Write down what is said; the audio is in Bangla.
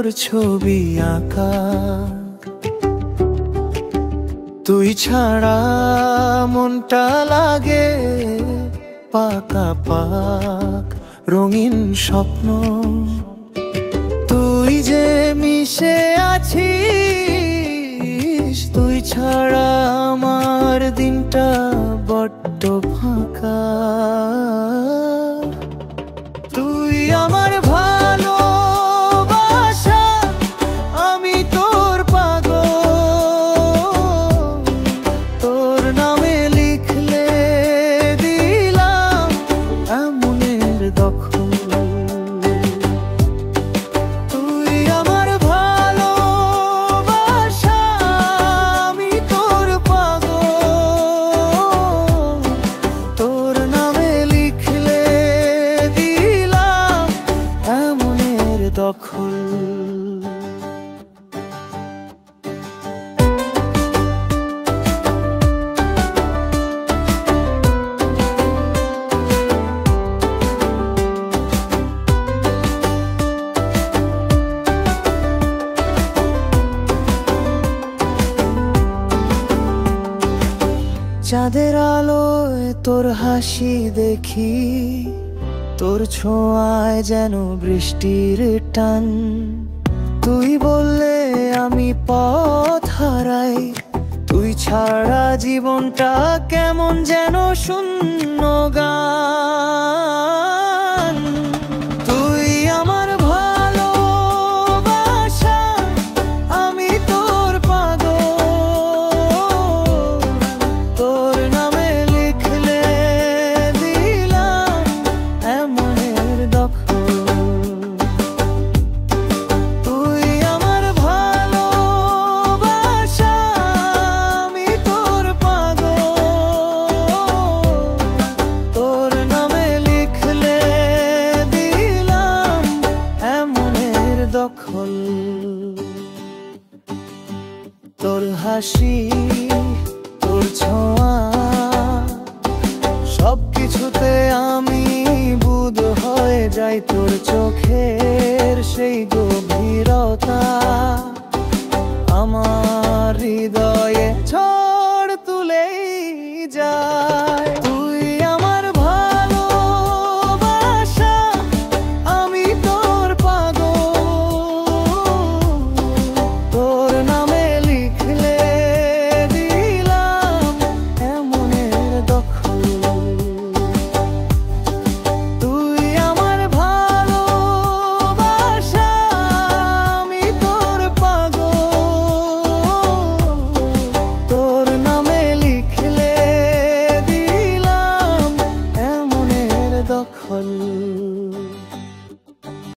তোর ছবি আঁকা। তুই ছাড়া মনটা লাগে পাকা পাক রঙিন স্বপ্ন। তুই যে মিশে আছিস, তুই ছাড়া আমার দিনটা বড্ড ফাঁকা। তুই আমার ভালোবাসা, আমি তোর পাগল। তোর নামে লিখলে দিলাম এমনের দখল। তুই আমার ভালোবাসা, আমি তোর পাগল। তোর নামে লিখলে দিলাম এমনের দখল। চাঁদের আলোয় তোর হাসি দেখি, তোর ছোঁয়ায় যেন বৃষ্টির টান। তুই বললে আমি পথ হারাই, তুই ছাড়া জীবনটা কেমন যেন শূন্য গান। তুই আমার ভালোবাসা, আমি তোর পাগল। তোর নামে লিখলে দিলাম এমনের দখল। তুই আমার ভালোবাসা, আমি তোর পাগল। তোর নামে লিখলে দিলাম এমনের দখল। তোর হাসি, তোর ছোঁয়া, সবকিছুতে আমি বুঁদ হয়ে যাই। তোর চোখের সেই গভীরতা